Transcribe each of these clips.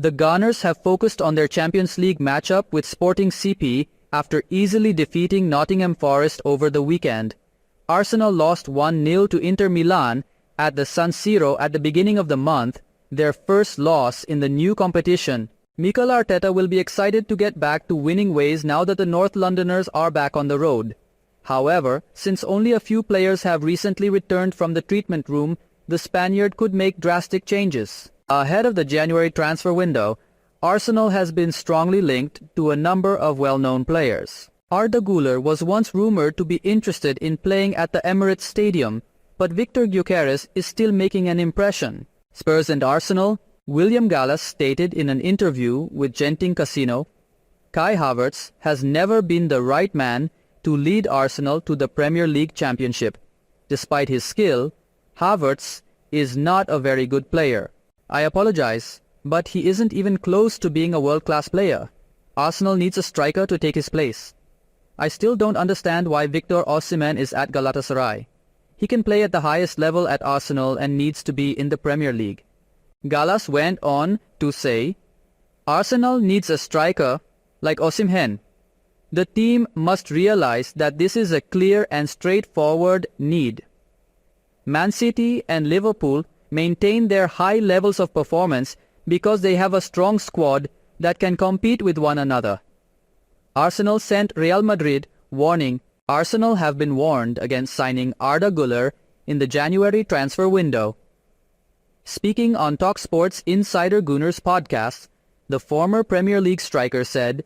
The Gunners have focused on their Champions League matchup with Sporting CP after easily defeating Nottingham Forest over the weekend. Arsenal lost 1-0 to Inter Milan at the San Siro at the beginning of the month, their first loss in the new competition. Mikel Arteta will be excited to get back to winning ways now that the North Londoners are back on the road. However, since only a few players have recently returned from the treatment room, the Spaniard could make drastic changes. Ahead of the January transfer window, Arsenal has been strongly linked to a number of well-known players. Arda Güler was once rumored to be interested in playing at the Emirates Stadium, but Viktor Gyokeres is still making an impression. Spurs and Arsenal. William Gallas stated in an interview with Genting Casino, Kai Havertz has never been the right man to lead Arsenal to the Premier League championship. Despite his skill, Havertz is not a very good player. I apologize, but he isn't even close to being a world-class player. Arsenal needs a striker to take his place. I still don't understand why Viktor Osimhen is at Galatasaray. He can play at the highest level at Arsenal and needs to be in the Premier League. Gallas went on to say, Arsenal needs a striker like Osimhen. The team must realize that this is a clear and straightforward need. Man City and Liverpool maintain their high levels of performance because they have a strong squad that can compete with one another. Arsenal sent Real Madrid warning. Arsenal have been warned against signing Arda Güler in the January transfer window. Speaking on TalkSport's Insider Gunners podcast, the former Premier League striker said,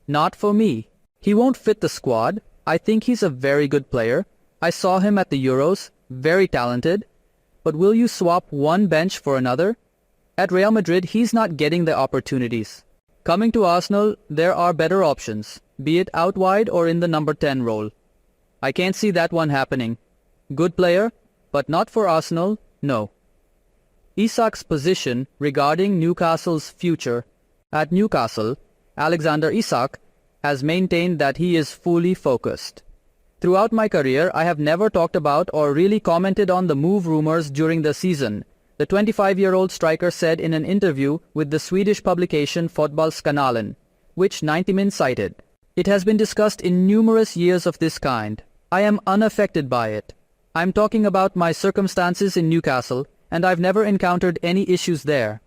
"Not for me. He won't fit the squad. I think he's a very good player. I saw him at the Euros, very talented. But will you swap one bench for another? At Real Madrid, he's not getting the opportunities. Coming to Arsenal, there are better options, be it out wide or in the number 10 role. I can't see that one happening. Good player, but not for Arsenal, no." Isak's position regarding Newcastle's future. At Newcastle, Alexander Isak has maintained that he is fully focused. Throughout my career, I have never talked about or really commented on the move rumors during the season, the 25-year-old striker said in an interview with the Swedish publication Fotbollskanalen, which 90 Min cited. It has been discussed in numerous years of this kind. I am unaffected by it. I'm talking about my circumstances in Newcastle, and I've never encountered any issues there.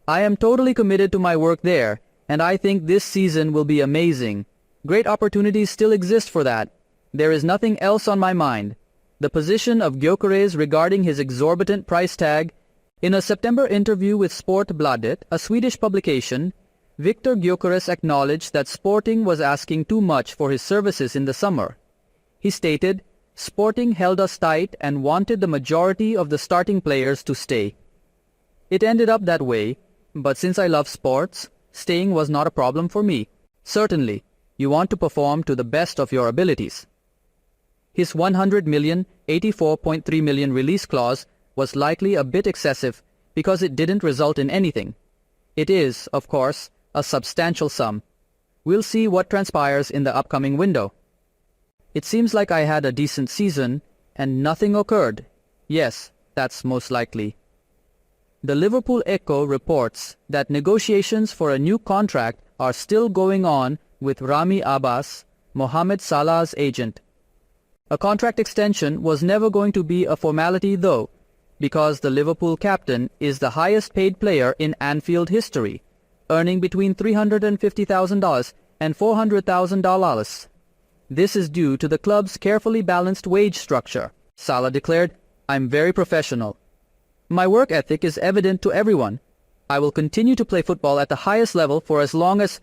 I am totally committed to my work there, and I think this season will be amazing. Great opportunities still exist for that. There is nothing else on my mind. The position of Gyokeres regarding his exorbitant price tag. In a September interview with Sportbladet, a Swedish publication, Viktor Gyokeres acknowledged that Sporting was asking too much for his services in the summer. He stated, "Sporting held us tight and wanted the majority of the starting players to stay. It ended up that way, but since I love sports, staying was not a problem for me. Certainly, you want to perform to the best of your abilities." His 100 million, 84.3 million release clause was likely a bit excessive because it didn't result in anything. It is, of course, a substantial sum. We'll see what transpires in the upcoming window. It seems like I had a decent season and nothing occurred. Yes, that's most likely. The Liverpool Echo reports that negotiations for a new contract are still going on with Rami Abbas, Mohamed Salah's agent. A contract extension was never going to be a formality though, because the Liverpool captain is the highest paid player in Anfield history, earning between $350,000 and $400,000. This is due to the club's carefully balanced wage structure. Salah declared, "I'm very professional. My work ethic is evident to everyone. I will continue to play football at the highest level for as long as